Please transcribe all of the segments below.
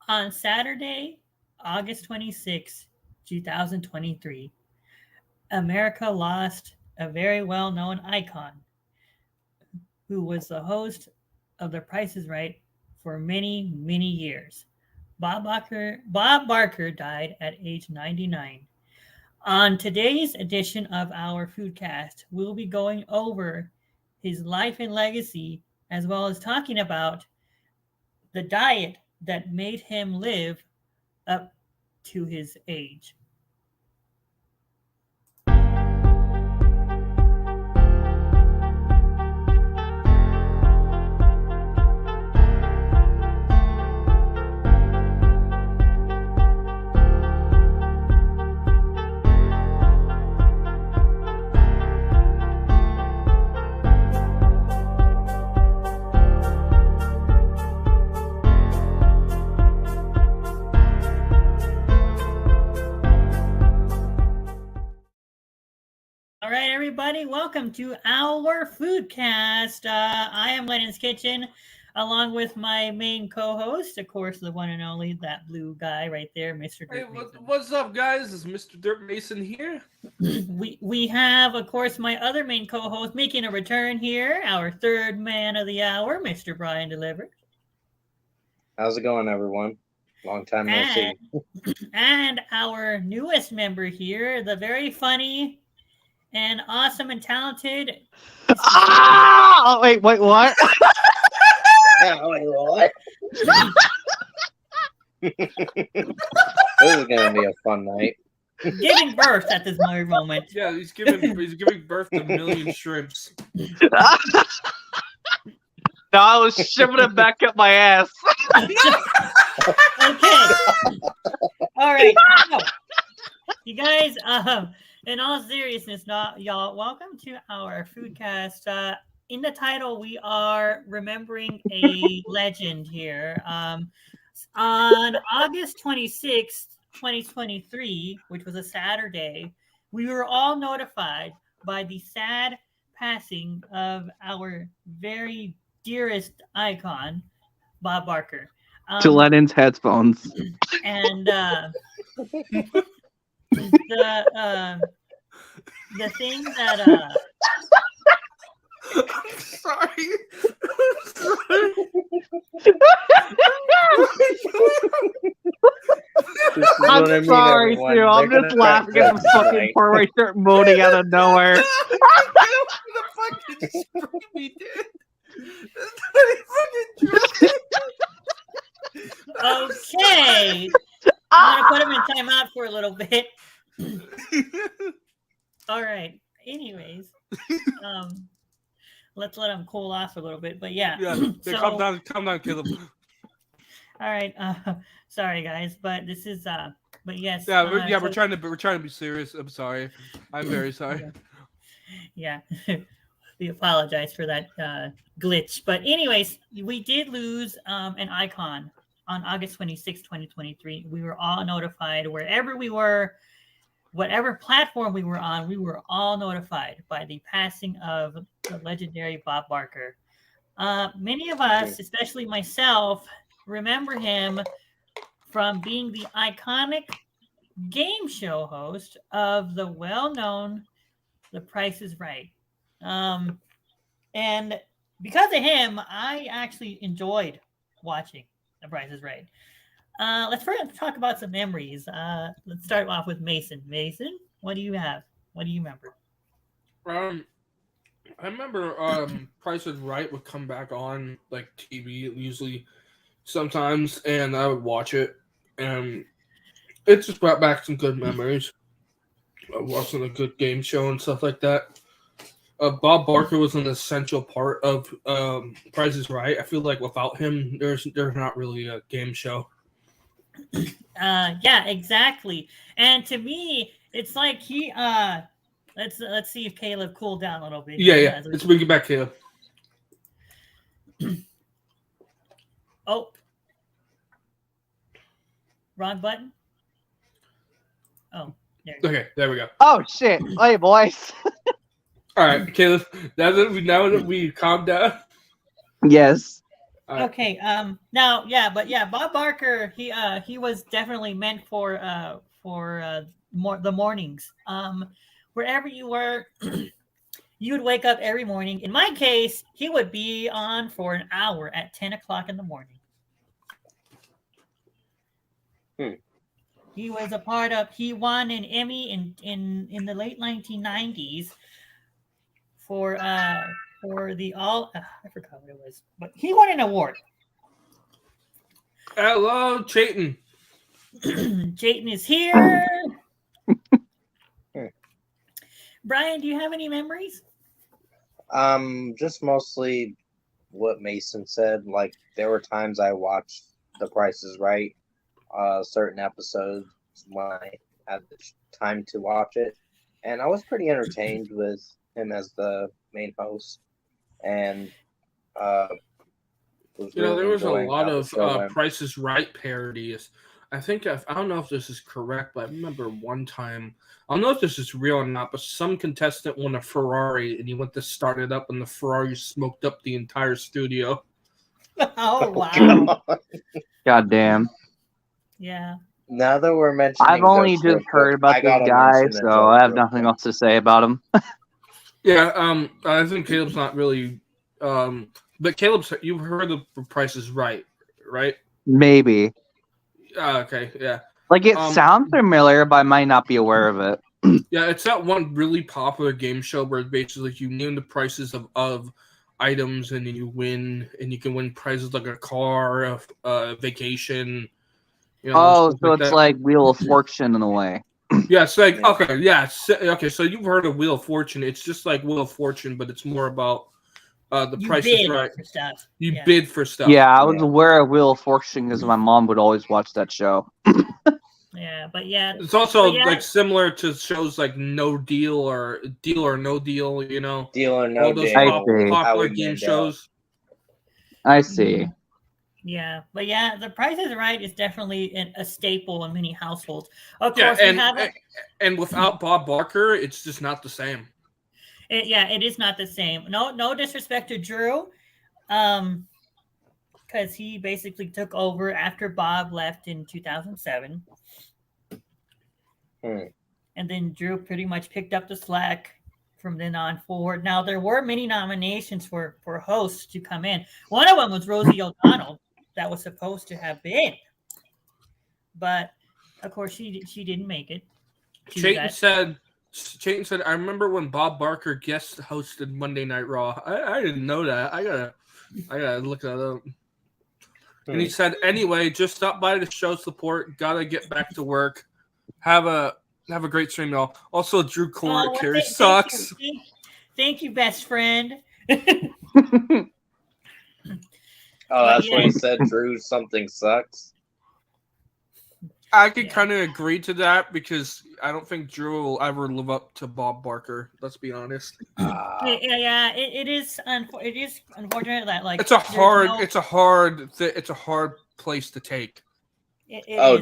On Saturday, August 26, 2023, America lost a very well-known icon who was the host of The Price is Right for many, many years. Bob Barker died at age 99. On today's edition of our Foodcast, we'll be going over his life and legacy, as well as talking about the diet that made him live up to his age. All right, everybody, welcome to our Foodcast. I am Lennon's Kitchen, along with my main co-host, of course, the one and only, that blue guy right there, Mr. Dirt Mason. What's up, guys? It's Mr. Dirt Mason here. We have, of course, my other main co-host making a return here, our third man of the hour, Mr. Brian Deliver. How's it going, everyone? Long time no see. And our newest member here, the very funny and awesome and talented. Ah! Wait, what? Wait, what? This is gonna be a fun night. Giving birth at this very moment. Yeah, he's giving birth to a million shrimps. No, I was shoving it back up my ass. Okay. All right. So, you guys, in all seriousness, y'all, welcome to our Foodcast. In the title, we are remembering a legend here. On August 26th, 2023, which was a Saturday, we were all notified by the sad passing of our very dearest icon, Bob Barker. To Lennon's headphones. And the thing that I'm sorry. I'm sorry, too. I'm just laughing at the fucking part where I start moaning out of nowhere. The fucking scream he did. Okay. I'm gonna put him in timeout for a little bit. All right. Anyways, let's let him cool off a little bit. But yeah. So, calm down, Caleb. All right. Sorry, guys, but this is but yes. We're trying to be serious. I'm sorry. I'm very sorry. Yeah. We apologize for that glitch. But anyways, we did lose an icon on August 26, 2023. We were all notified wherever we were, whatever platform we were on, we were all notified by the passing of the legendary Bob Barker. Many of us, especially myself, remember him from being the iconic game show host of the well-known The Price is Right. And because of him, I actually enjoyed watching The Price is Right. Let's first talk about some memories. Let's start off with Mason. Mason, what do you have? What do you remember? I remember Price is Right would come back on like TV usually sometimes, and I would watch it, and it just brought back some good memories of watching a good game show and stuff like that. Bob Barker was an essential part of Price is Right. I feel like without him, there's not really a game show. Yeah, exactly. And to me, it's like he let's see if Caleb cooled down a little bit. Yeah. Let's bring it back, Caleb. Oh. Wrong button. Oh, Okay, there we go. Oh shit! Hey boys. All right, Caleb. Now that we calmed down. Yes. Okay. Now, yeah, but yeah, Bob Barker, he was definitely meant for the mornings. Wherever you were, you would wake up every morning. In my case, he would be on for an hour at 10 o'clock in the morning. He was a part of. He won an Emmy in the late 1990s for the all. I forgot what it was, but he won an award. Hello, Chayton. Jayton is here. Brian, do you have any memories? Just mostly what Mason said. Like there were times I watched The Price is Right, certain episodes when I had the time to watch it, and I was pretty entertained with him as the main host, and was really there was a enjoying lot how the of show went. Price is Right parodies. I think I don't know if this is correct, but I remember one time. I don't know if this is real or not, but some contestant won a Ferrari and he went to start it up, and the Ferrari smoked up the entire studio. Oh wow! God damn. Yeah. Now that we're mentioning, I've only jokes real just heard quick, about this guy, so I have nothing else to say about him. Yeah, I think Caleb's not really. But Caleb's, you've heard of The Price is Right, right? Maybe. Okay, yeah. Like, it sounds familiar, but I might not be aware of it. Yeah, it's that one really popular game show where basically you name the prices of items and then you win, and you can win prizes like a car, a vacation. So like it's that. like Wheel of Fortune in a way. Yeah, it's like, okay, yeah. Okay, so you've heard of Wheel of Fortune. It's just like Wheel of Fortune, but it's more about the You price bid is right. for stuff. You bid for stuff. Yeah, I was aware of Wheel of Fortune because my mom would always watch that show. Yeah, but yeah. It's also like similar to shows like No Deal or Deal or No Deal, Deal or No all those Deal. popular game shows. I see. Yeah, but yeah, The Price is Right is definitely a staple in many households. Of Yeah, course, we have and without Bob Barker, it's just not the same. It is not the same. No disrespect to Drew, because he basically took over after Bob left in 2007. And then Drew pretty much picked up the slack from then on forward. Now, there were many nominations for hosts to come in. One of them was Rosie O'Donnell that was supposed to have been. But, of course, she didn't make it. Chayton said, I remember when Bob Barker guest hosted Monday Night Raw. I didn't know that. I gotta look that up. And he said, anyway, just stop by to show support. Gotta get back to work. Have a great stream, y'all. Also, Drew Carey sucks. Thank you, best friend. That's what he said. Drew, something sucks. I could kind of agree to that because I don't think Drew will ever live up to Bob Barker. Let's be honest. It is unfortunate that like it's a hard place to take.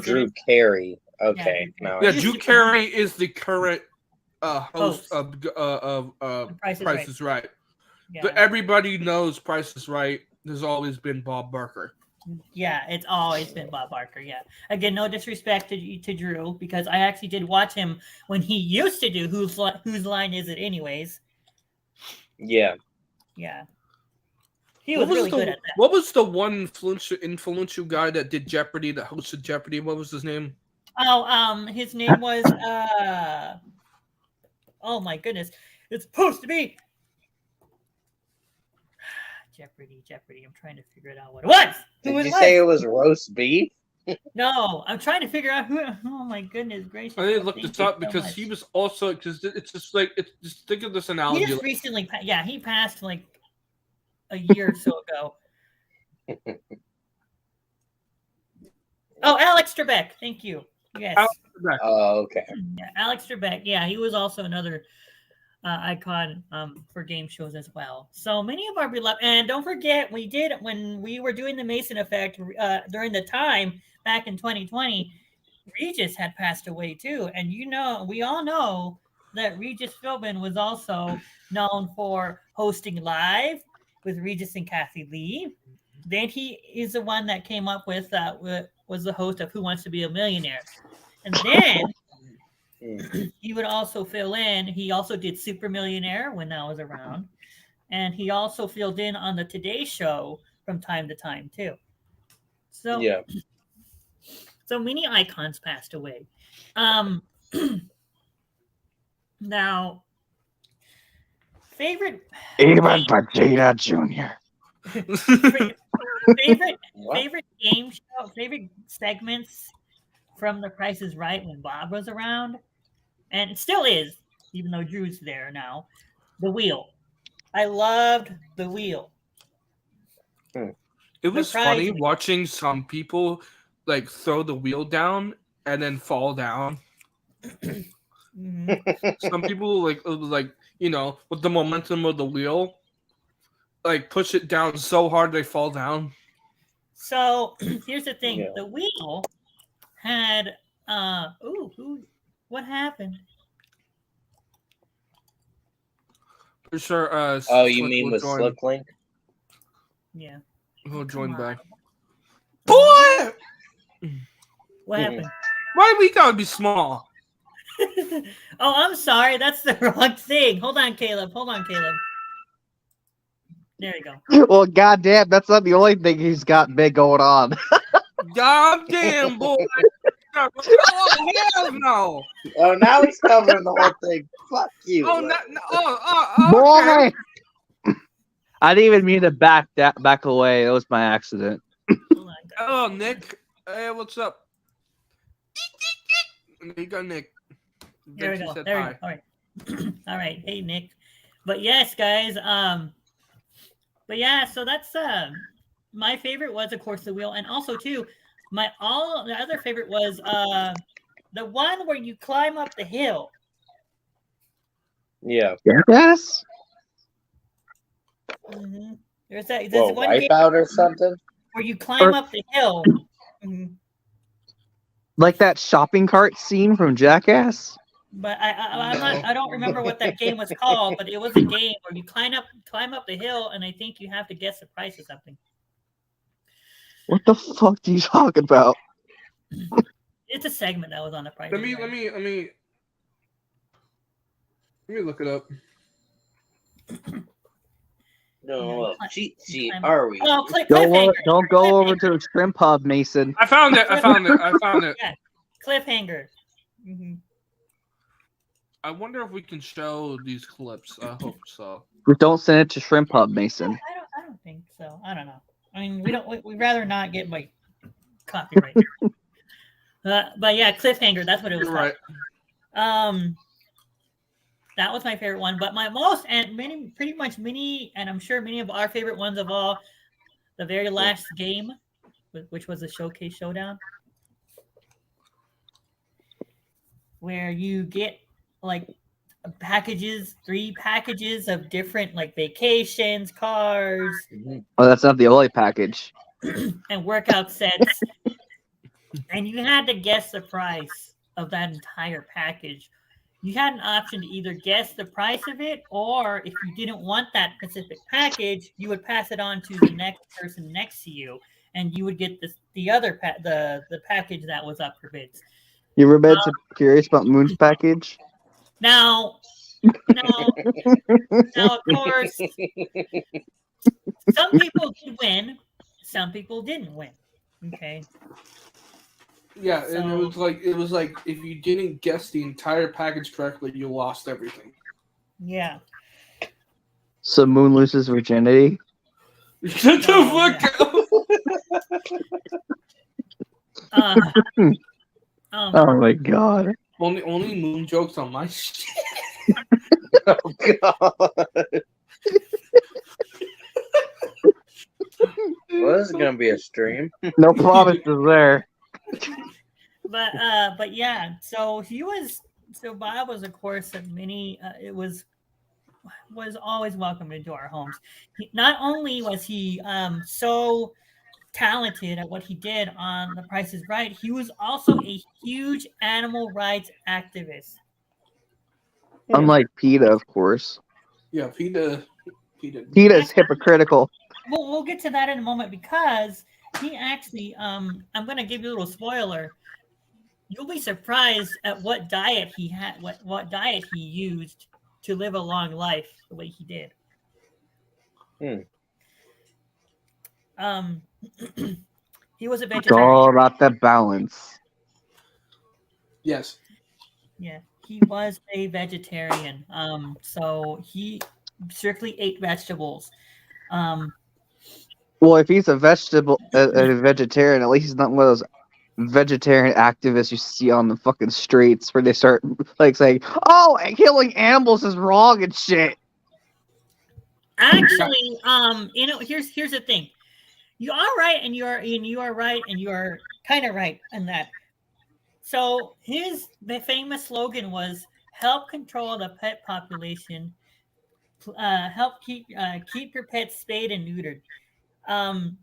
Drew Carey. Okay, Drew Carey is the current host of Price is Right. Yeah. But everybody knows Price is Right. There's always been Bob Barker. Yeah, it's always been Bob Barker. Yeah. Again, no disrespect to Drew because I actually did watch him when he used to do Whose Line Is It Anyways? Yeah. Yeah. He was really good at that. What was the one influential guy that did Jeopardy, that hosted Jeopardy? What was his name? Oh, his name was oh my goodness. It's supposed to be Jeopardy. I'm trying to figure it out what it was. Did you say it was roast beef? No, I'm trying to figure out who. Oh my goodness gracious! I didn't look this up because he was also it's just like just think of this analogy. He just recently, he passed like a year or so ago. Oh, Alex Trebek. Thank you. Yes. Alex Trebek. Oh, okay. Yeah, Alex Trebek. Yeah, he was also another icon for game shows as well. So many of our beloved, and don't forget, we did when we were doing the Mason Effect during the time back in 2020. Regis had passed away too, and we all know that Regis Philbin was also known for hosting live with Regis and Kathy Lee. then he is the one that came up with was the host of Who Wants to Be a Millionaire, and then he would also fill in. He also did Super Millionaire when that was around, and he also filled in on the Today Show from time to time too. So Yeah. So many icons passed away. Now, favorite Even game, Vegeta Jr. favorite game show, favorite segments from The Price is Right when Bob was around, and it still is, even though Drew's there now. The Wheel. I loved the Wheel. It was funny Surprisingly. watching some people like throw the wheel down and then fall down. Mhm. Some people like with the momentum of the wheel, like push it down so hard they fall down. So here's the thing: Yeah. the Wheel had what happened? For sure. Oh, you Slick mean will with join. Slicklink? Yeah. He'll join on. back. Boy, What happened? why we gotta be small? Oh, I'm sorry. That's the wrong thing. Hold on, Caleb. There you go. Well, goddamn, that's not the only thing he's got big going on. God damn, boy. Oh, hell no. Oh, now he's covering the whole thing. Fuck you. Oh, no, okay. Boy! I didn't even mean to back away. It was my accident. Hold on, guys. Oh, Nick. Hey, what's up? There you go, Nick. There we Then she go. said There we hi. go. All right. All right. Hey, Nick. But yes, guys. But yeah. So that's my favorite was of course the Wheel, and also too, the other favorite was the one where you climb up the hill. Yeah. Yes? Mm-hmm. There's Well, one game Wipeout or something? where you climb up the hill. Mhm. Like that shopping cart scene from Jackass? But I'm No. not. I don't remember what that game was called. But it was a game where you climb up the hill, and I think you have to guess the price of something. What the fuck are you talking about? It's a segment that was on the Price. Let is me look it up. No, Yeah, cheat sheet, climb- are we? Oh, cliffhanger. Don't go over to the shrimp hub, Mason. I found it. Yeah, cliffhanger. Mm-hmm. I wonder if we can show these clips. I hope so. Just don't send it to shrimp hub, Mason. I don't think so. I don't know. I mean, we'd rather not get my copyright. But yeah, cliffhanger. That's what it was. You're right. That was my favorite one. But my most and pretty much many, and I'm sure many of our favorite ones of all, the very last game, which was the Showcase Showdown, where you get like three packages of different like vacations, cars, Oh, that's not the only package. and workout sets. And you had to guess the price of that entire package. You had an option to either guess the price of it, or if you didn't want that specific package, you would pass it on to the next person next to you, and you would get the other the package that was up for bids. You ever been curious about Moon's package? Now, of course, some people did win, some people didn't win. Okay. Yeah, and it was like if you didn't guess the entire package correctly, you lost everything. Yeah. So Moon loses virginity? Shut the fuck up! Oh my god. Only Moon jokes on my shit. Oh, God. Well, this is going to be a stream. No promises there. But yeah, so Bob was of course at many it was always welcome into our homes. Not only was he so talented at what he did on The Price is Right, he was also a huge animal rights activist. Unlike PETA, of course. Yeah, PETA. PETA is hypocritical. we'll get to that in a moment because he actually I'm gonna give you a little spoiler. You'll be surprised at what diet he had, what diet he used to live a long life the way he did. Um, he was a It's all vegetarian. about that balance. Yes. Yeah, he was a vegetarian. So he strictly ate vegetables. Um, Well, if he's a vegetarian, at least he's not one of those vegetarian activists you see on the fucking streets where they start like saying, "Oh, killing animals is wrong and shit." actually, here's the thing. You are right, and you are right, and you are kind of right in that. So the famous slogan was "Help control the pet population. Help keep your pets spayed and neutered." Um,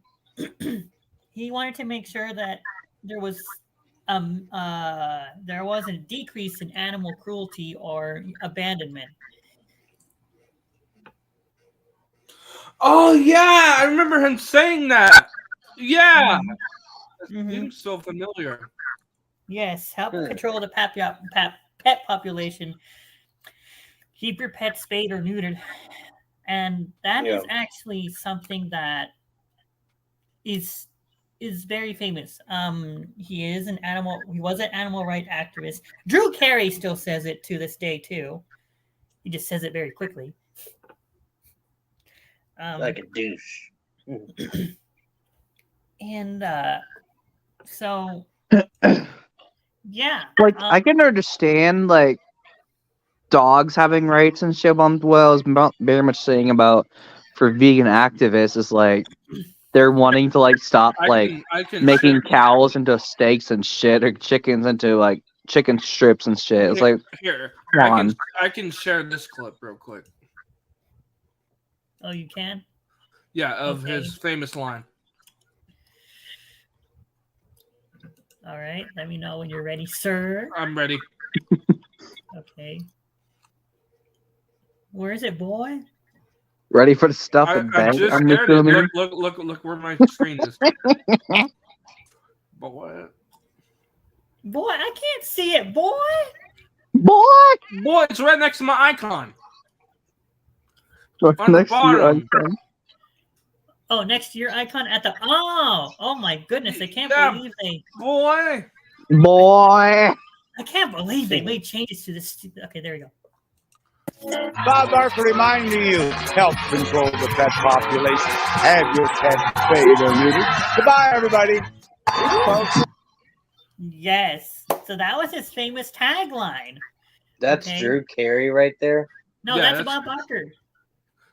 he wanted to make sure that there wasn't a decrease in animal cruelty or abandonment. Oh yeah, I remember him saying that. Yeah, it Mhm. seems so familiar. Yes, help control the pet population. Keep your pets spayed or neutered, and that is actually something that is very famous. He is an animal. He was an animal rights activist. Drew Carey still says it to this day too. He just says it very quickly. Like a douche. And so yeah, Like I can understand like dogs having rights and shit. But what I was very much saying about for vegan activists is like they're wanting to like stop like I can making share, cows into steaks and shit or chickens into like chicken strips and shit. It's like here. come on. I can share this clip real quick. Oh, you can? Yeah, of his famous line. All right, let me know when you're ready, sir. I'm ready. Okay. Where is it, boy? Ready for the stuff in bed? just I'm scared it. assuming. Look where my screen is. Boy. Boy, I can't see it, boy. Boy, it's right next to my icon. On the bottom. Oh, next to your icon at the oh my goodness! I can't believe they boy. I can't believe they made changes to this. Okay, there we go. Bob Barker reminding you, help control the pet population. Have your pet spayed or neutered. Goodbye, everybody. Yes. So that was his famous tagline. That's Drew Carey right there. No, that's Bob Barker.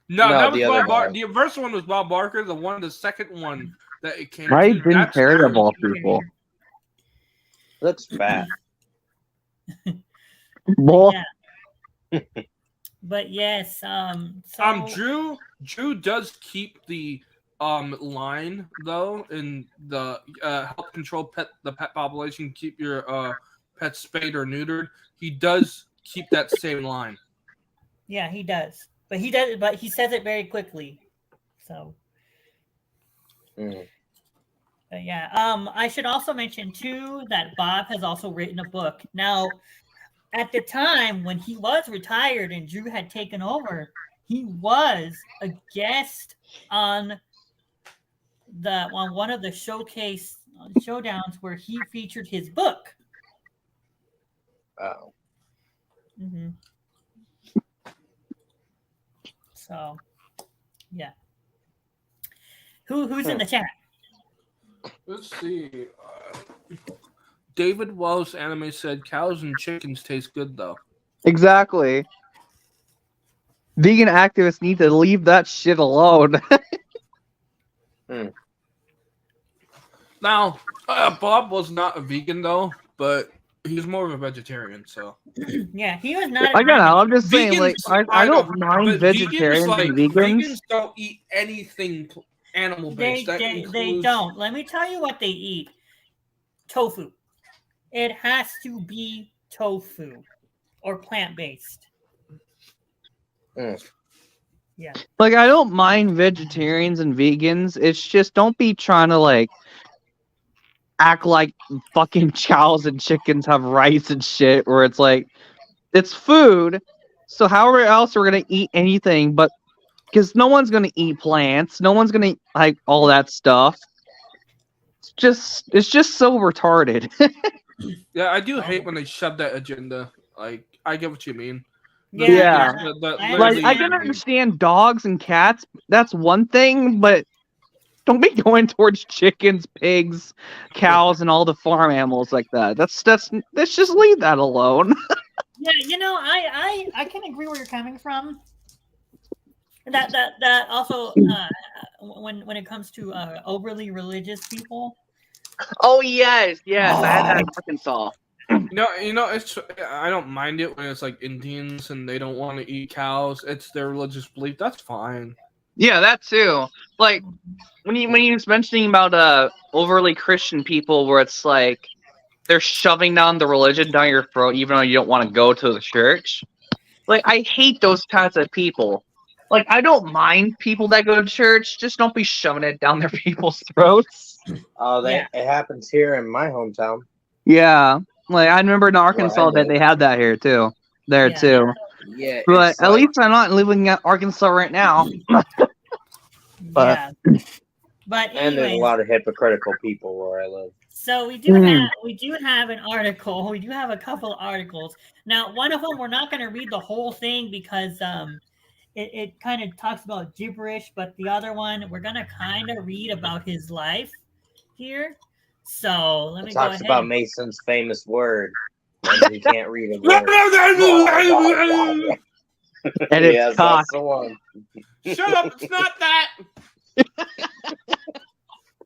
No, that was Bob Barker. The first one was Bob Barker. The second one that it came. Right, Jim Carrey of all people. Looks fat. Boy. Yeah. But yes, Drew does keep the line though in the help control the pet population, keep your pets spayed or neutered. He does keep that same line. Yeah, he does. But he says it very quickly. So But yeah. I should also mention too that Bob has also written a book. Now, at the time when he was retired and Drew had taken over, he was a guest on one of the showdowns where he featured his book. Oh. Mm-hmm. So, yeah. Who's in the chat? Let's see. David Wells Anime said cows and chickens taste good though. Exactly. Vegan activists need to leave that shit alone. Now, Bob was not a vegan though, but he's more of a vegetarian. So yeah, he was not. I don't know. I'm just saying, like, I don't mind vegetarians and vegans. Vegans don't eat anything animal based. They don't. Let me tell you what they eat. Tofu. It has to be tofu or plant based. Yeah. Like, I don't mind vegetarians and vegans. It's just don't be trying to like act like fucking cows and chickens have rights and shit. Where it's like it's food, so however else we're gonna eat anything, but because no one's gonna eat plants, no one's gonna eat, like all that stuff. It's just so retarded. Yeah, I do hate Oh. when they shove that agenda. Like, I get what you mean. Yeah. I Like I understand. can understand dogs and cats. That's one thing, but don't be going towards chickens, pigs, cows, and all the farm animals like that. Let's just leave that alone. Yeah, I can agree where you're coming from. That also when it comes to overly religious people. Oh yes, yes, I had that Oh. in Arkansas. It's I don't mind it when it's like Indians and they don't want to eat cows. It's their religious belief. That's fine. Yeah, that too. Like when you was mentioning about overly Christian people, where it's like they're shoving down the religion down your throat, even though you don't want to go to the church. Like I hate those kinds of people. Like I don't mind people that go to church, just don't be shoving it down their people's throats. Yeah. It happens here in my hometown. Yeah, like I remember in Where I Arkansas that live. they had that here too. There Yeah. too. Yeah, But it's at like, least I'm not living in Arkansas right now. But- Yeah. But and there's a anyways, lot of hypocritical people where I live. so we do have an article. We do have a couple of articles. Now, one of them we're not going to read the whole thing because it kind of talks about gibberish, but the other one we're going to kind of read about his life here. So let It me go talks ahead. about Mason's famous word. And he can't read a word. And it's Yes, cock. that's the one. Shut up! It's not that.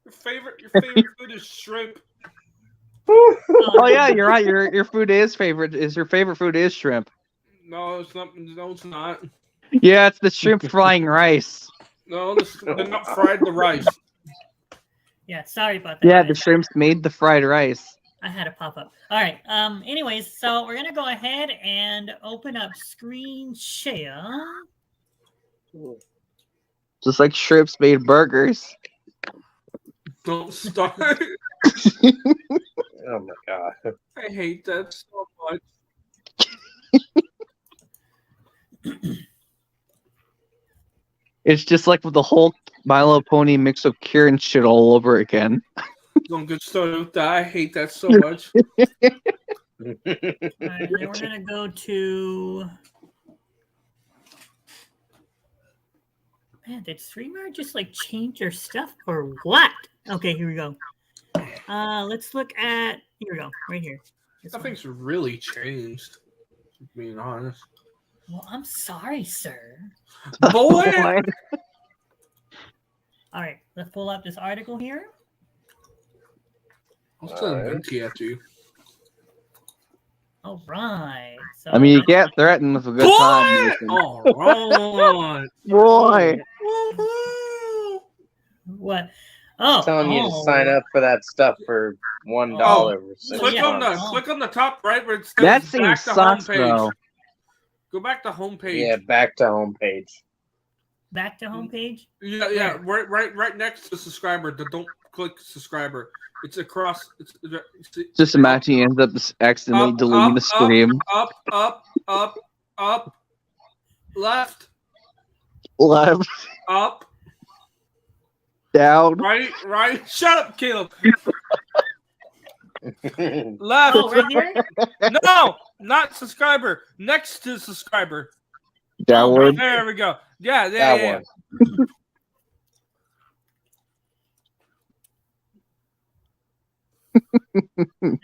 Your favorite food is shrimp. Oh yeah, you're right. Your favorite food is shrimp. No, it's not. No, it's not. Yeah, it's the shrimp frying rice. No, they're not fried the rice. Yeah, sorry about that. Yeah, the shrimps made the fried rice. I had a pop up. All right. Anyways, so we're gonna go ahead and open up screen share. Just like shrimps made burgers. Don't start. Oh my god. I hate that so much. It's just like with the whole Milo Pony mix of cure and shit all over again. Don't get started with that. I hate that so much. All right, then we're gonna go to. Man, did Streamer just like change their stuff or what? Okay, here we go. Let's look at. Here we go, right here. This one. Nothing's really changed. Being honest. Well, I'm sorry, sir. Boy! All right, let's pull up this article here. I'm still minty at you. All right. So I mean, you can't threaten with a good time. Nathan. Alright. Boy. Woohoo! what? Oh, I'm telling you to sign up for that stuff for $1 for 6 Click yeah. on months. click on the top right where it says That thing back to sucks, homepage. bro. Go back to homepage. Yeah, back to homepage. Back to homepage. Yeah, right next to subscriber. Don't click subscriber. It's across. It's Just imagine he ends up accidentally deleting the stream. Up, left, Left, up, down. right. Shut up, Caleb. Left. Oh, right here. No, not subscriber. Next to subscriber. Downward. There we go. Yeah, That yeah. one.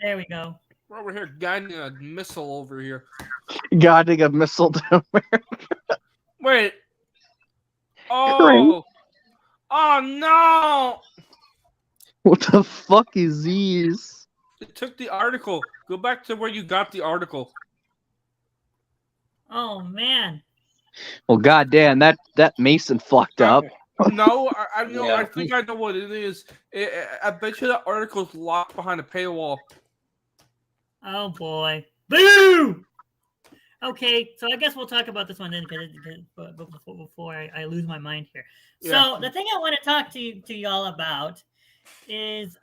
There we go. We're over here guiding a missile over here. Guiding a missile to Wait. Oh. Oh no! What the fuck is these? It took the article. Go back to where you got the article. Oh man. Well, goddamn, that Mason fucked up. No, I know. Yeah. I think I know what it is. I bet you that article's locked behind a paywall. Oh boy. Boo! Okay, so I guess we'll talk about this one then, before I lose my mind here. Yeah. So the thing I want to talk to y'all about is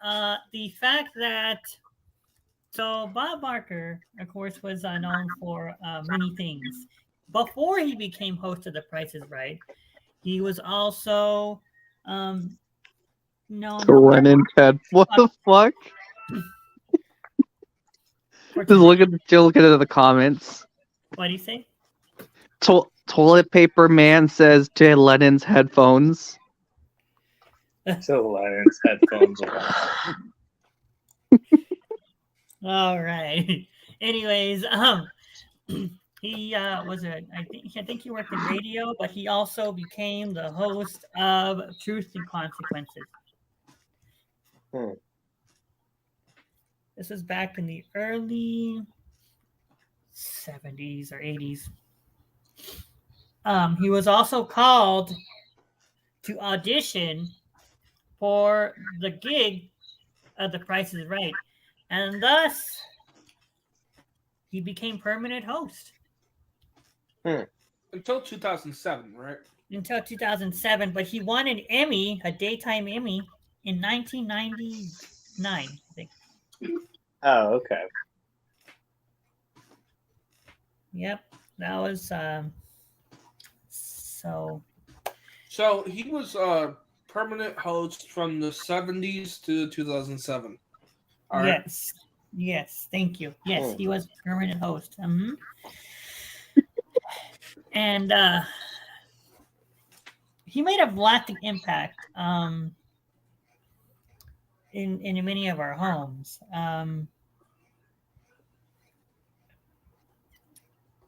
the fact that Bob Barker, of course, was known for many things. Before he became host of The Price is Right, he was also known Lennon head. What the fuck? for Just look at the comments. what do you say? Toilet paper man says Jay Lennon's headphones. So Lennon's headphones are All right. Anyways, he I think he worked in radio, but he also became the host of Truth and Consequences. This was back in the early 70s or 80s. He was also called to audition for the gig of The Price is Right, and thus he became permanent host. Until 2007, right? Until 2007, but he won an Emmy, a daytime Emmy, in 1999, I think. Oh, okay. Yep, that was so. So he was a permanent host from the 70s to 2007. All right. Yes, thank you. Yes, he was permanent host. And he made a lasting impact in many of our homes.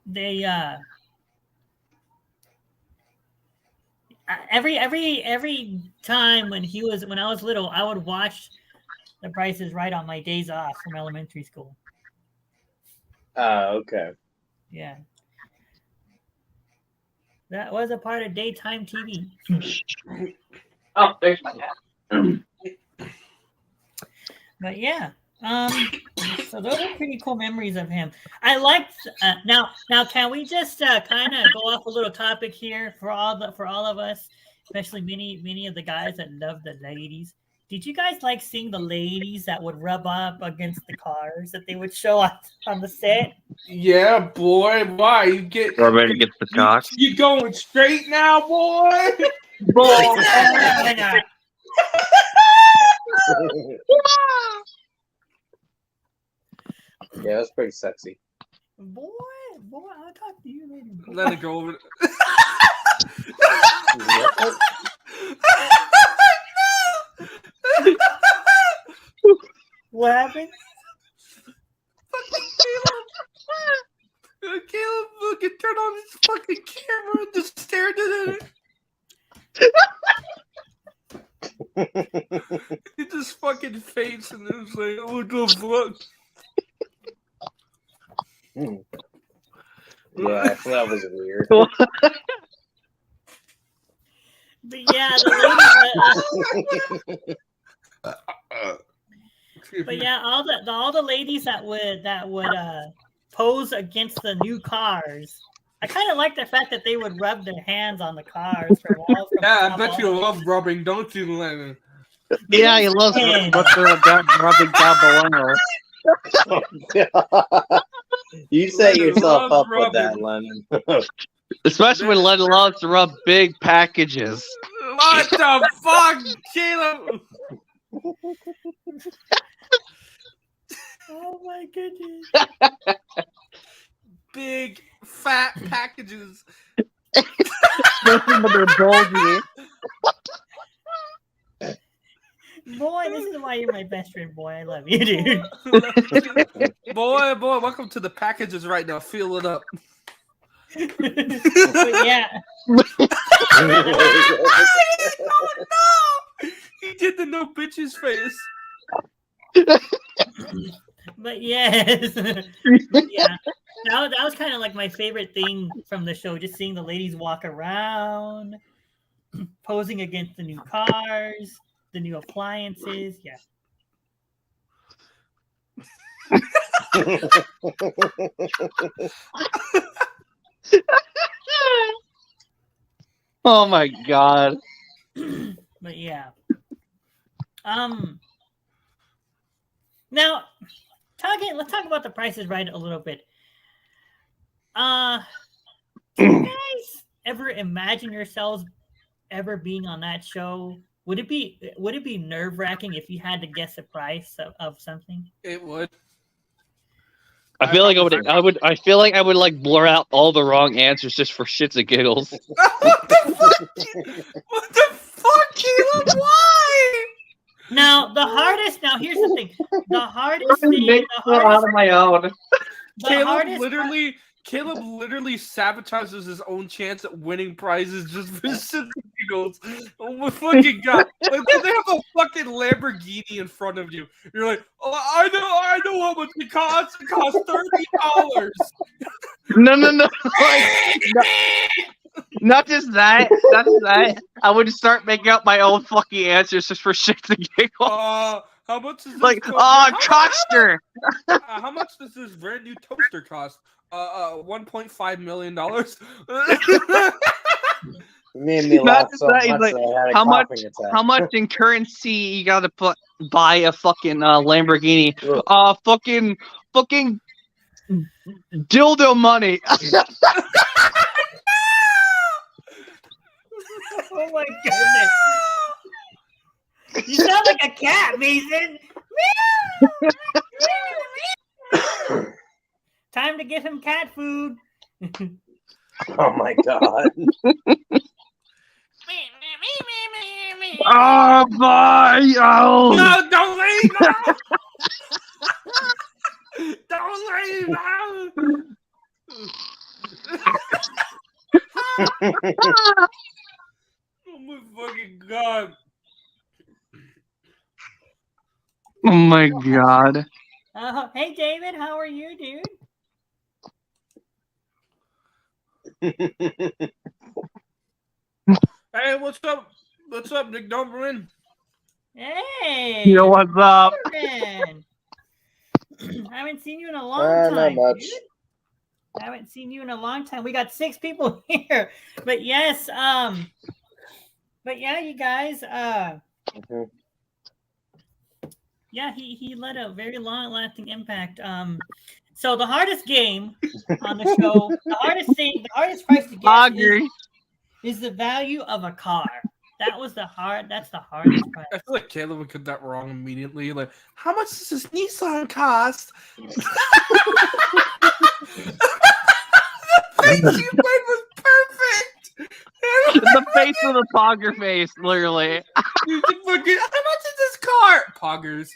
They every time when I was little, I would watch The Price is Right on my days off from elementary school. Oh, okay. Yeah. That was a part of daytime TV. Oh, there's my hat. But yeah, so those are pretty cool memories of him. I liked now. Can we just kind of go off a little topic here for all of us, especially many of the guys that love the ladies? Did you guys like seeing the ladies that would rub up against the cars that they would show on the set? Yeah, boy. Why you get? Rubbing against the cock. You going straight now, boy? Boy, Yeah, that's pretty sexy. boy, I'll talk to you later. Boy. Let it go over. What happened? Caleb fucking turned on his fucking camera and just stared at it. He just fucking faints and it was like, what the fuck? Yeah, that was weird. But yeah, the ladies. But yeah, all the ladies that would pose against the new cars. I kind of like the fact that they would rub their hands on the cars. Yeah, I bet you love rubbing, don't you, Lennon? Yeah, he loves rubbing down below. You set Lennon yourself loves up with that, Lennon. Especially when Lennon loves to rub big packages. What the fuck, Caleb? Oh my goodness! Big fat packages. Especially when they're bulgy. Boy, this is why you're my best friend, boy. I love you, dude. Boy, welcome to the packages right now. Feel it up. But yeah. Oh no! He did the no bitches face. But yes. Yeah. That was kind of like my favorite thing from the show, just seeing the ladies walk around, posing against the new cars, the new appliances. Yeah. Oh my god. But yeah. Now let's talk about the Price is Right a little bit. Do you guys ever imagine yourselves ever being on that show? Would it be nerve-wracking if you had to guess the price of something? It would. I feel like I feel like I would like blur out all the wrong answers just for shits and giggles. What the fuck? What the fuck, Caleb? Why? Now here's the thing. The hardest out of my own. Caleb literally sabotages his own chance at winning prizes just for shits and giggles. Oh my fucking god! Like they have a fucking Lamborghini in front of you. You're like, oh, I know how much it costs. It costs $30. No. Like, not just that. I would start making up my own fucking answers just for shits and giggles. How much is this? Like, toaster. How much does this brand new toaster cost? $1.5 million. Made me laugh so much like, that I had a how coughing attack. How much in currency you gotta buy a fucking Lamborghini? Fucking dildo money. Oh my goodness! You sound like a cat, Mason. Time to give him cat food. Oh my god. Oh boy! Oh. No, don't leave! No! Don't leave! Oh my fucking god! Oh my god! Hey David, how are you, dude? Hey, what's up? What's up, Nick Doberman? Hey, You know what's up? Doberman. I haven't seen you in a long Not time. much. Dude. I haven't seen you in a long time. We got 6 people here, but yes, but yeah, you guys, yeah, he led a very long-lasting impact. So the hardest game on the show, the hardest price to guess is the value of a car. That's the hardest price. I feel like Caleb would get that wrong immediately. Like, how much does this Nissan cost? The face you made was perfect. The face of the pogger face, literally. You can fucking, how much is this car? Poggers.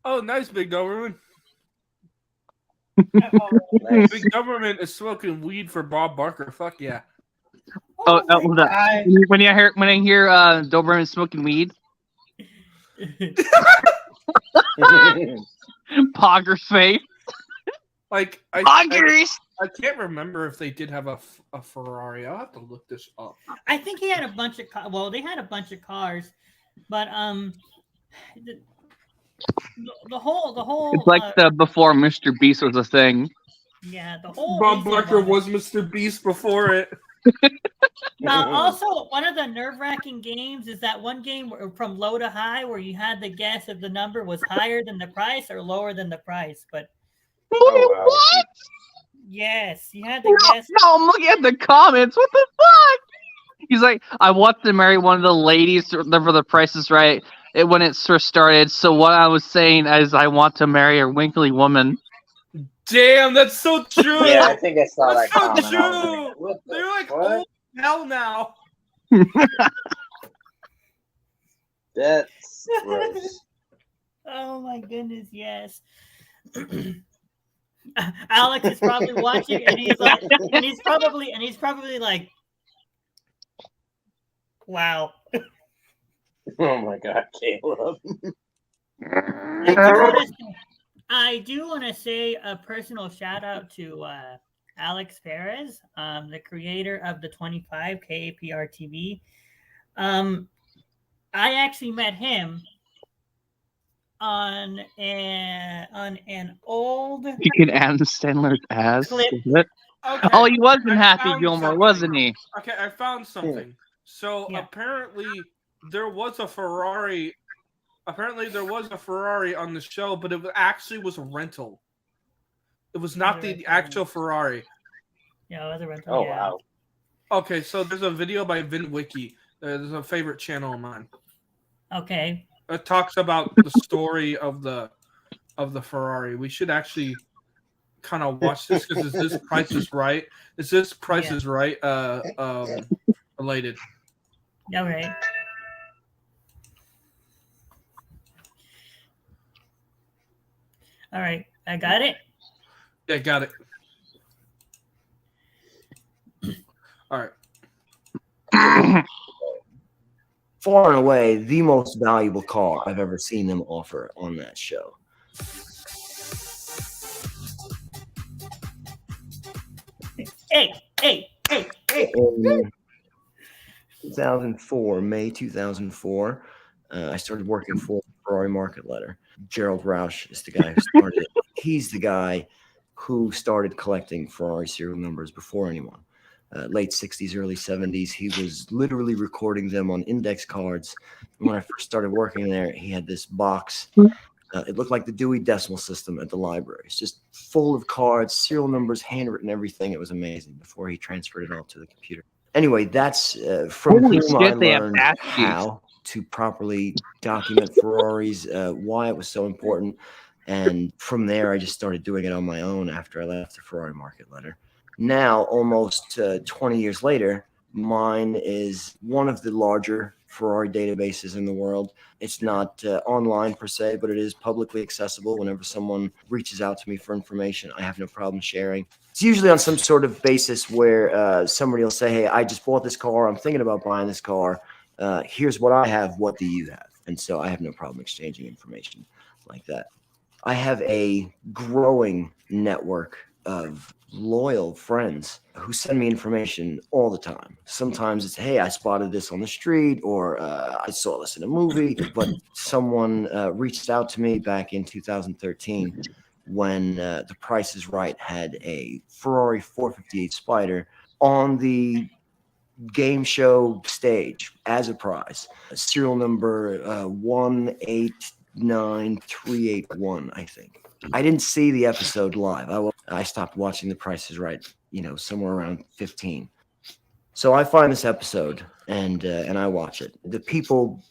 Oh, nice, Big Doberman. Nice. Big Doberman is smoking weed for Bob Barker. Fuck yeah. Oh, when I hear Doberman smoking weed, Pogger's face. Like Poggers. I can't remember if they did have a Ferrari. I'll have to look this up. I think he had a bunch of they had a bunch of cars, but the whole It's like the before Mr. Beast was a thing. Yeah, the whole Bob Barker was Mr. Beast before it. Also, one of the nerve-wracking games is that one game from low to high where you had to guess if the number was higher than the price or lower than the price. But What? yes, you had to guess. No, I'm looking at the comments. What the fuck? He's like, I want to marry one of the ladies for the Price is Right. When it first started. So what I was saying is, I want to marry a winkly woman. Damn, that's so true. Yeah, I think I saw that That's so comment. true. They're like, oh hell now. That's gross. Oh my goodness, yes. Alex is probably watching, and he's like, and he's probably like, wow. Oh my god, Caleb. I do want to say a personal shout out to Alex Perez, the creator of the 25 KAPR TV. I actually met him on an old Kicking Adam Sandler's ass. clip. Is it? Okay. Oh, he wasn't I Happy found Gilmore, something. wasn't he? Okay, I found something. So Yeah. apparently there was a Ferrari. Apparently there was a Ferrari on the show, but it actually was a rental. It was not the actual Ferrari. Yeah, it was a rental. Oh yeah. wow. Okay, so there's a video by VinWiki. There's a favorite channel of mine. Okay. It talks about the story of the Ferrari. We should actually kind of watch this because is this Price is Right? Is this Price is Right related? All right. All right. I got it. Yeah, got it. All right. Far and away, the most valuable car I've ever seen them offer on that show. Hey. In 2004, May 2004, I started working for Ferrari Market Letter. Gerald Roush is the guy who started it. He's the guy who started collecting Ferrari serial numbers before anyone. Late 60s, early 70s, he was literally recording them on index cards. And when I first started working there, he had this box. It looked like the Dewey Decimal System at the library. It's just full of cards, serial numbers, handwritten, everything. It was amazing before he transferred it all to the computer. Anyway, that's from Holy whom I shit, they have learned dash sheets. how to properly document Ferraris, why it was so important. And from there, I just started doing it on my own after I left the Ferrari Market Letter. Now, almost 20 years later, mine is one of the larger Ferrari databases in the world. It's not online per se, but it is publicly accessible. Whenever someone reaches out to me for information, I have no problem sharing. It's usually on some sort of basis where somebody will say, hey, I just bought this car. I'm thinking about buying this car. Here's what I have. What do you have? And so I have no problem exchanging information like that. I have a growing network of loyal friends who send me information all the time. Sometimes it's, hey, I spotted this on the street, or I saw this in a movie. But someone reached out to me back in 2013 when The Price is Right had a Ferrari 458 Spider on the game show stage as a prize. Serial number 189381, I think. I didn't see the episode live. I stopped watching The Price is Right, somewhere around 15. So I find this episode and I watch it. The people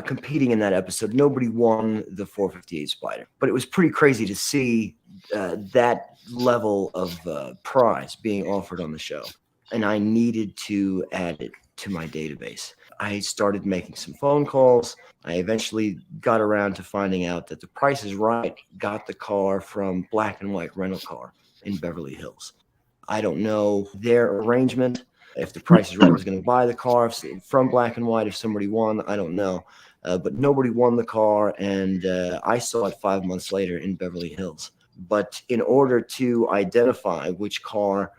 competing in that episode, nobody won the 458 Spider, but it was pretty crazy to see that level of prize being offered on the show. And I needed to add it to my database. I started making some phone calls. I eventually got around to finding out that The Price is Right got the car from Black and White Rental Car in Beverly Hills. I don't know their arrangement. If The Price is Right was going to buy the car from Black and White, if somebody won, I don't know. But nobody won the car, and I saw it 5 months later in Beverly Hills. But in order to identify which car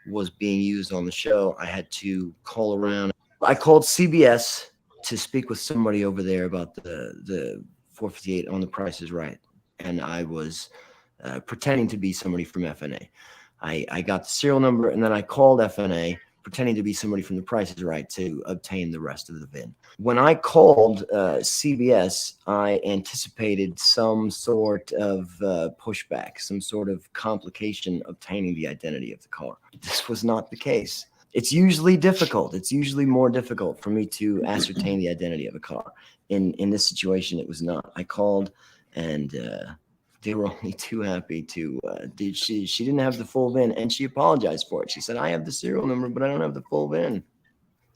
was being used on the show, I had to call around. I called CBS to speak with somebody over there about the 458 on The Price is Right, and I was pretending to be somebody from FNA. I got the serial number, and then I called FNA pretending to be somebody from The Price is Right to obtain the rest of the VIN. When I called CBS, I anticipated some sort of pushback, some sort of complication obtaining the identity of the car. This was not the case. It's usually difficult. It's usually more difficult for me to ascertain the identity of a car. In this situation, it was not. I called, and they were only too happy to. She didn't have the full VIN, and she apologized for it. She said, "I have the serial number, but I don't have the full VIN."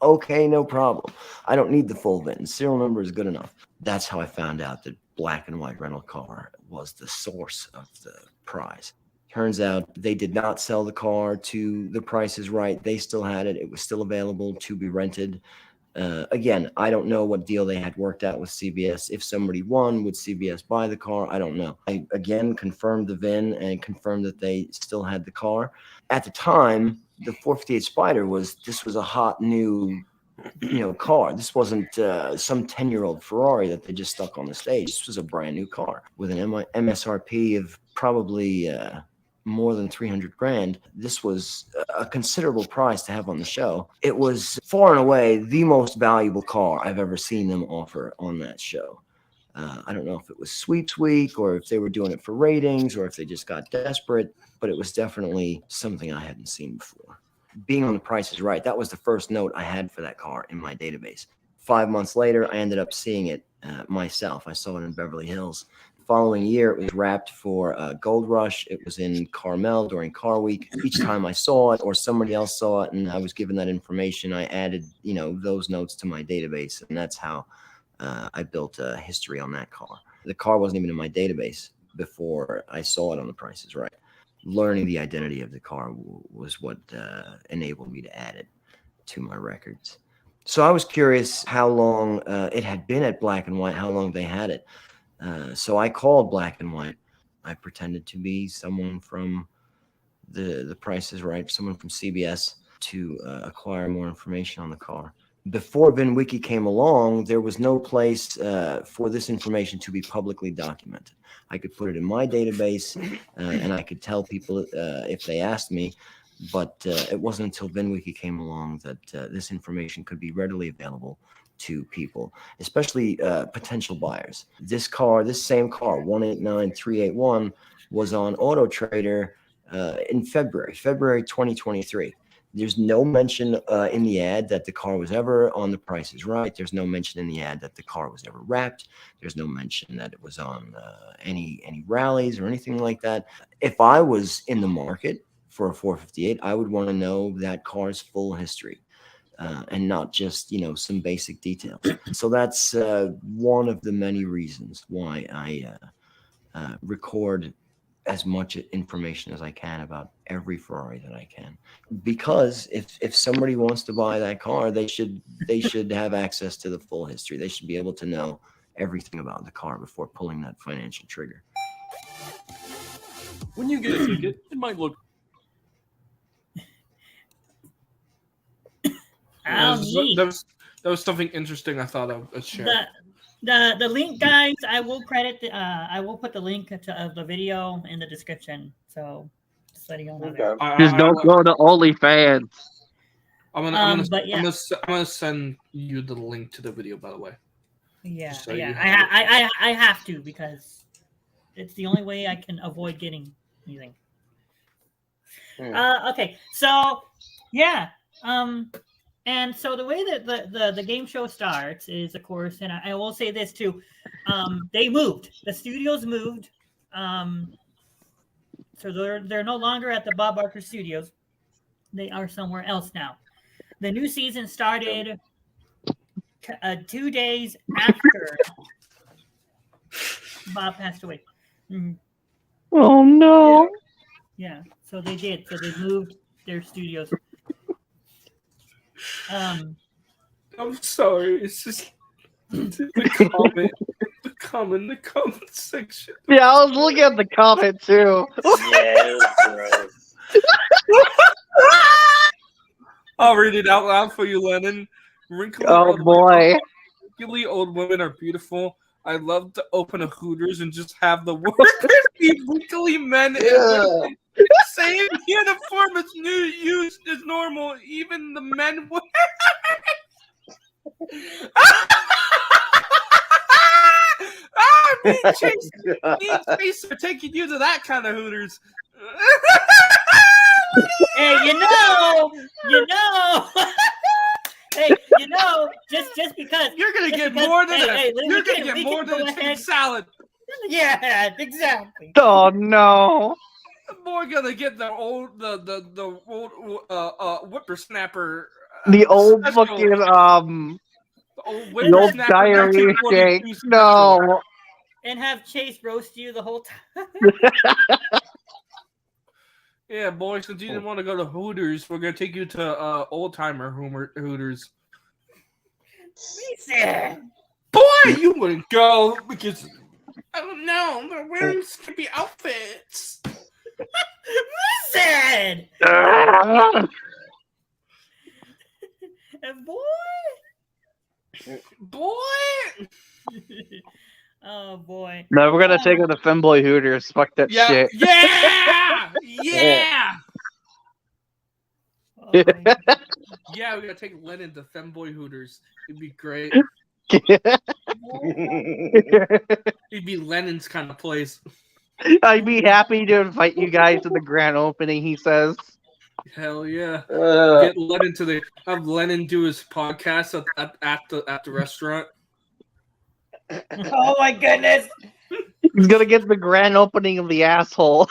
Okay, no problem. I don't need the full VIN. The serial number is good enough. That's how I found out that Black and White Rental Car was the source of the prize. Turns out they did not sell the car to The Price is Right. They still had it. It was still available to be rented. Again, I don't know what deal they had worked out with CBS. If somebody won, would CBS buy the car? I don't know. I, again, confirmed the VIN and confirmed that they still had the car. At the time, the 458 Spider was a hot new car. This wasn't some 10-year-old Ferrari that they just stuck on the stage. This was a brand new car with an MSRP of probably more than 300 grand. This was a considerable price to have on the show. It was far and away the most valuable car I've ever seen them offer on that show. I don't know if it was sweeps week or if they were doing it for ratings or if they just got desperate, but it was definitely something I hadn't seen before. Being on The Price is Right, that was the first note I had for that car in my database. 5 months later, I ended up seeing it myself. I saw it in Beverly Hills. The following year, it was wrapped for Gold Rush. It was in Carmel during Car Week. Each time I saw it or somebody else saw it and I was given that information, I added, those notes to my database. And that's how I built a history on that car. The car wasn't even in my database before I saw it on The Price is Right. Learning the identity of the car was what enabled me to add it to my records. So I was curious how long it had been at Black and White, how long they had it. So I called Black and White. I pretended to be someone from the Price is Right, someone from CBS, to acquire more information on the car. Before VinWiki came along, there was no place for this information to be publicly documented. I could put it in my database and I could tell people if they asked me, but it wasn't until VinWiki came along that this information could be readily available to people, especially potential buyers. This same car, 189381, was on Auto Trader in February 2023. There's no mention in the ad that the car was ever on The Price is Right. There's no mention in the ad that the car was ever wrapped. There's no mention that it was on any rallies or anything like that. If I was in the market for a 458, I would want to know that car's full history and not just, some basic details. So that's one of the many reasons why I record as much information as I can about every Ferrari that I can, because if somebody wants to buy that car, they should have access to the full history. They should be able to know everything about the car before pulling that financial trigger. When you get a ticket, it might look. That was something interesting I thought I would share. The link, guys, I will put the link of the video in the description. So just letting you all know. Okay. Just don't go to OnlyFans. I'm gonna send you the link to the video, by the way. Yeah, So I have to, because it's the only way I can avoid getting anything. Okay, so yeah, and so the way that the game show starts is, of course, and I will say this too, they moved. The studios moved, so they're no longer at the Bob Barker Studios. They are somewhere else now. The new season started 2 days after Bob passed away. Mm-hmm. Oh no! Yeah, so they did. So they moved their studios. I'm sorry. It's just the comment section. Yeah, I was looking at the comment too. Yes, right. I'll read it out loud for you, Lennon. Wrinkly Oh boy! Wrinkly old women are beautiful. I love to open a Hooters and just have the workers be wrinkly men in the same uniform as used as normal. Even the men wear. Me and Chase are taking you to that kind of Hooters. Hey, hey, just because You're gonna get more than that. You're gonna get more than a chicken salad. Yeah, exactly. Oh no! We're gonna get the old whippersnapper. The old special. fucking The old the old whippersnapper diarrhea 1942 shake. special. No. And have Chase roast you the whole time. Yeah, boy, since you didn't want to go to Hooters, we're going to take you to old-timer Hooters. Listen. Boy, you wouldn't go because, I don't know, they're wearing skimpy outfits. Listen. Boy. Oh boy. No, we're gonna take it to Femboy Hooters. Fuck that Yeah. shit. Yeah. Yeah. Oh, my Yeah, we gotta take Lennon to Femboy Hooters. It'd be great. It'd be Lennon's kind of place. I'd be happy to invite you guys to the grand opening, he says. Hell yeah. Get Lennon to have Lennon do his podcast at the restaurant. Oh my goodness. He's gonna get the grand opening of the asshole.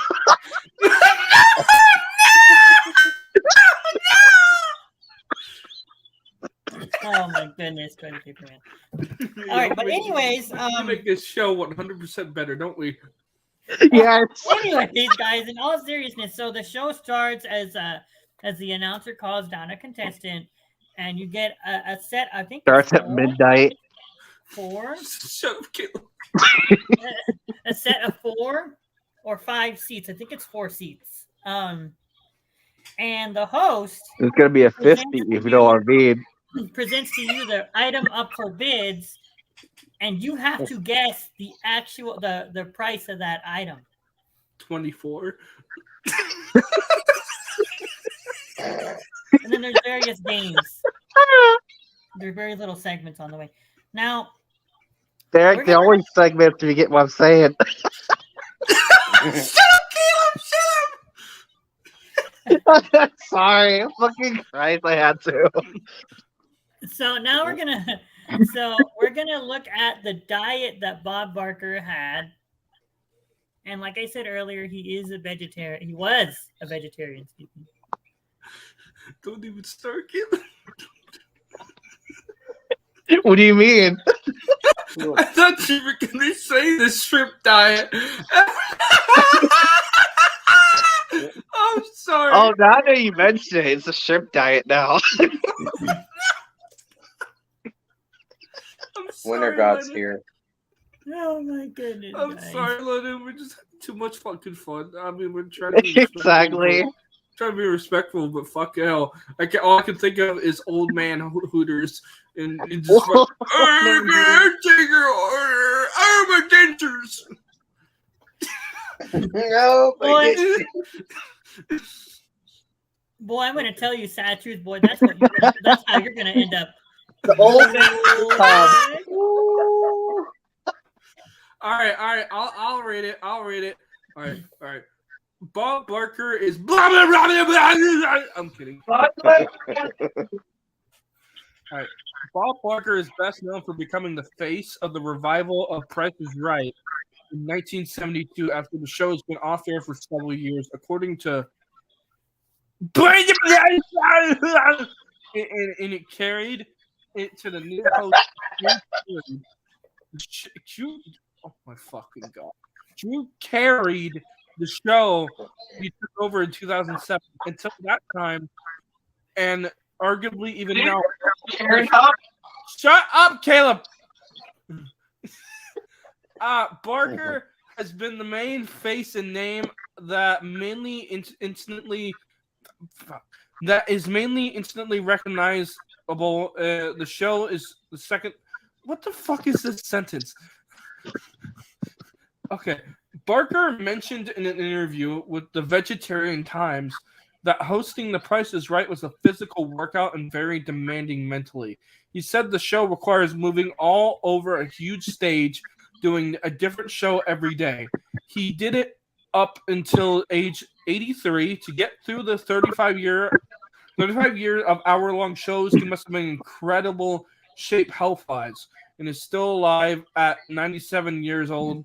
Oh my goodness, Credit Paper Man. All right, but anyways, we make this show 100% better, don't we? Yes. Anyways, guys, in all seriousness, so the show starts as the announcer calls down a contestant, and you get a set. I think Starts at midnight. 4. Shut up, Caleb. A set of 4 or 5 seats. I think it's 4 seats. And the host It's gonna be a 50 if you know what I mean. presents to you the item up for bids, and you have to guess the actual the price of that item. 24. And then there's various games. There are very little segments on the way. Now, Derek, the only segment if you get what I'm saying. Shut up, Caleb! Shut up! Sorry, fucking Christ, I had to. so now we're gonna look at the diet that Bob Barker had. And like I said earlier, he is a vegetarian. He was a vegetarian, speaking. Don't even start, Caleb. What do you mean? I thought you were going to say the shrimp diet. I'm sorry. Oh, now that you mentioned it, it's a shrimp diet now. I'm Winter sorry, God's Lennon. here. Oh my goodness! I'm guys. sorry, Lennon. We're just having too much fucking fun. I mean, we're trying to be Exactly. trying to be respectful, but fuck hell. All I can think of is old man Hooters. And just like, I'm take your order. I'm a dentures. No, Boy, I'm gonna tell you sad truth, boy. That's how you're gonna end up. the old man. All right. I'll rate it. All right. Bob Barker is blah blah blah blah blah. I'm kidding. All right. Bob Barker is best known for becoming the face of the revival of Price is Right in 1972 after the show has been off air for several years, according to. And it carried it to the new host. Oh my fucking god! Drew carried the show. He took over in 2007. Until that time, and arguably even now. Shut up, Caleb. Barker has been the main face and name that is mainly instantly recognizable. The show is the second. What the fuck is this sentence? Okay. Barker mentioned in an interview with the Vegetarian Times that hosting The Price is Right was a physical workout and very demanding mentally. He said the show requires moving all over a huge stage, doing a different show every day. He did it up until age 83 to get through the 35 years of hour-long shows. He must have been in incredible shape health-wise and is still alive at 97 years old.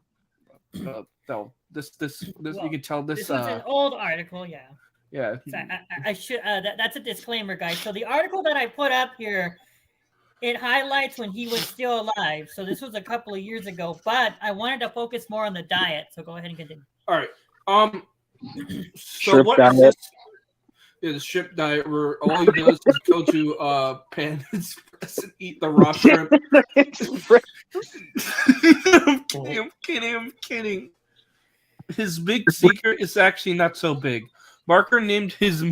This you can tell this. This is an old article, yeah. Yeah. So I should. That's a disclaimer, guys. So the article that I put up here, it highlights when he was still alive. So this was a couple of years ago, but I wanted to focus more on the diet. So go ahead and continue. All right. So Shrimp what diet. is this? Yeah, the shrimp diet where all he does is go to Pan Express and eat the raw shrimp. I'm kidding. His big secret is actually not so big. Barker named his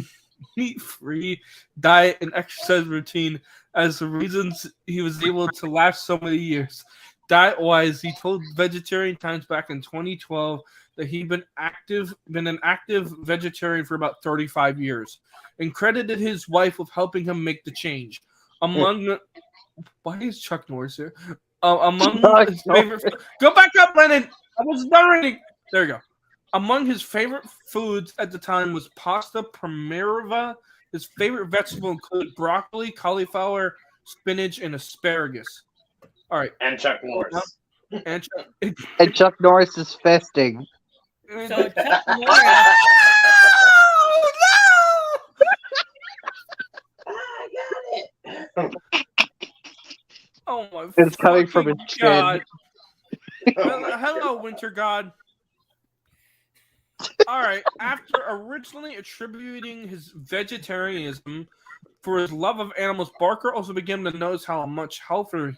meat-free diet and exercise routine as the reasons he was able to last so many years. Diet-wise, he told Vegetarian Times back in 2012 that he'd been an active vegetarian for about 35 years, and credited his wife with helping him make the change. Why is Chuck Norris here? Among his favorite, go back up, Lennon. I was done reading. There you go. Among his favorite foods at the time was pasta primavera. His favorite vegetable included broccoli, cauliflower, spinach, and asparagus. All right. And Chuck Norris. And Chuck Norris is festing. So Chuck Norris. I got it. Oh my! It's coming from his God. chin. Hello, Winter God. All right. After originally attributing his vegetarianism for his love of animals, Barker also began to notice how much healthier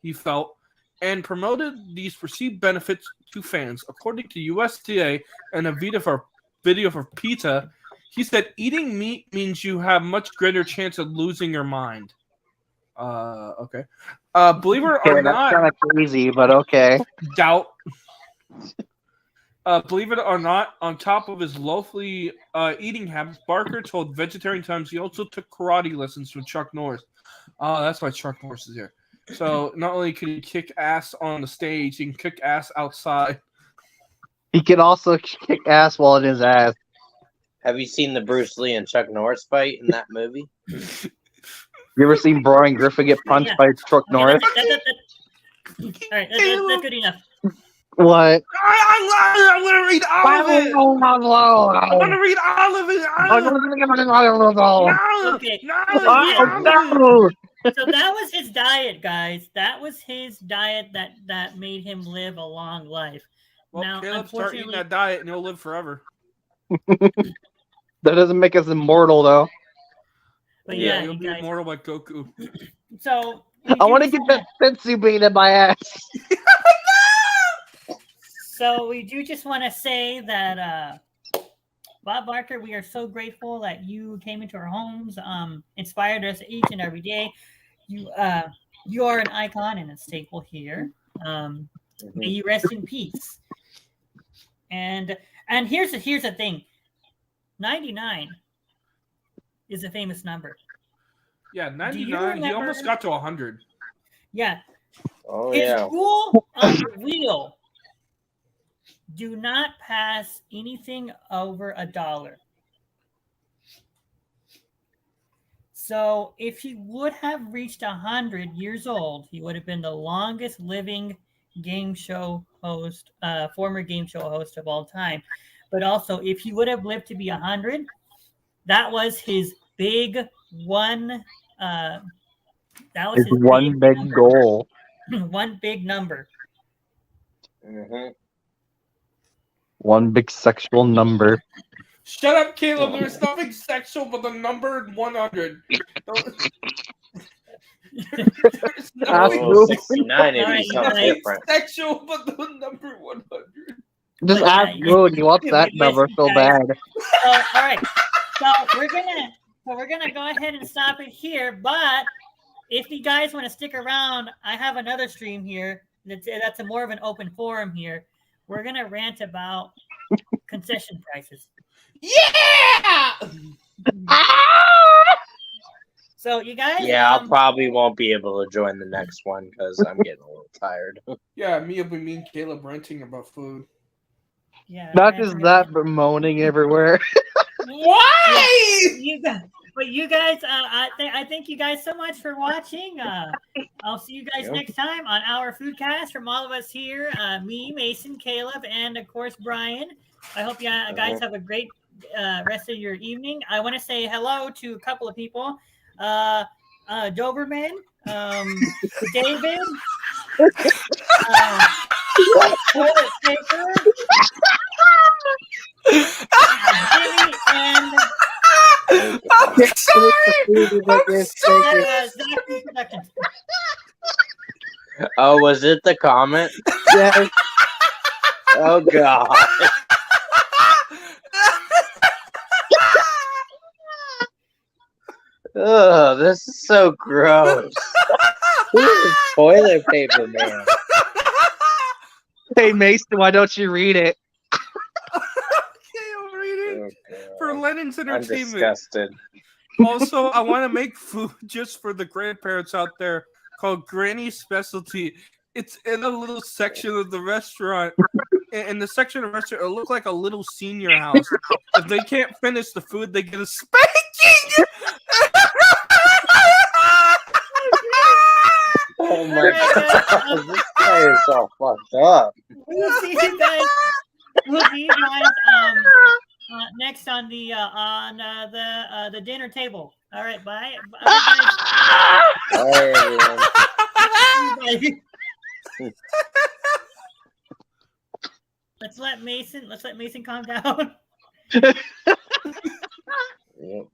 he felt, and promoted these perceived benefits to fans. According to USDA and a video for PETA, he said eating meat means you have much greater chance of losing your mind. Okay. Believe it or That's not, kind of crazy, but okay. doubt. Believe it or not, on top of his loafly eating habits, Barker told Vegetarian Times he also took karate lessons from Chuck Norris. That's why Chuck Norris is here. So not only can he kick ass on the stage, he can kick ass outside. He can also kick ass while in his ass. Have you seen the Bruce Lee and Chuck Norris fight in that movie? You ever seen Brian Griffin get punched by Chuck Norris? All right, that's good enough. What? I'm going to read all of it. I'm going to read all of it. No, Okay. no. So that was his diet, guys. That was his diet that made him live a long life. Well, Now, Caleb, start eating unfortunately, that diet and you'll live forever. That doesn't make us immortal, though. but Yeah, yeah, you'll you be guys. immortal like Goku. So I want to get that sensu bean in my ass. So we do just want to say that Bob Barker, we are so grateful that you came into our homes, inspired us each and every day. You are an icon and a staple here. May you rest in peace. And here's the thing. 99 is a famous number. Yeah, Do 99. you He remember- almost got to 100. Yeah. Oh, His yeah. rule on the wheel: do not pass anything over $1. So if he would have reached 100 years old, he would have been the longest living game show host, former game show host of all time. But also, if he would have lived to be 100, that was his big one. That was It's his one big number. goal. One big number. Mm-hmm. One big sexual number. Shut up, Caleb. There's nothing sexual but the number 100. There's nothing Oh, 69 it'd be Alright, something guys. different. sexual but the number 100. Just But yeah, ask Moon. He wants that you number so guys- bad. All right. So we're gonna go ahead and stop it here. But if you guys want to stick around, I have another stream here. That's a more of an open forum here. We're gonna rant about concession prices. Yeah! So you guys, Yeah, I probably won't be able to join the next one because I'm getting a little tired. Yeah, me and Caleb ranting about food. yeah, Not just that, but moaning everywhere. Why? You guys, I thank you guys so much for watching. I'll see you guys Yep. next time on our Foodcast. From all of us here, me, Mason, Caleb, and of course Brian. I hope you guys have a great rest of your evening. I want to say hello to a couple of people. Doberman, David, Toilet Paper, Jimmy, and I'm sorry. Zachary Productions. Oh, was it the comment? Yes. Oh, God. Ugh, this is so gross. Who's toilet paper man? Hey Mason, why don't you read it? Okay, I'm reading for Lennon's I'm entertainment. disgusted. Also, I want to make food just for the grandparents out there called Granny Specialty. It's in a little section of the restaurant. In the section of the restaurant, it'll look like a little senior house. If they can't finish the food, they get a spanking. Oh my god, this guy is all fucked up. We'll see you guys. Next on the dinner table. All right, bye. All right, everyone. Let's let Mason calm down. Yep.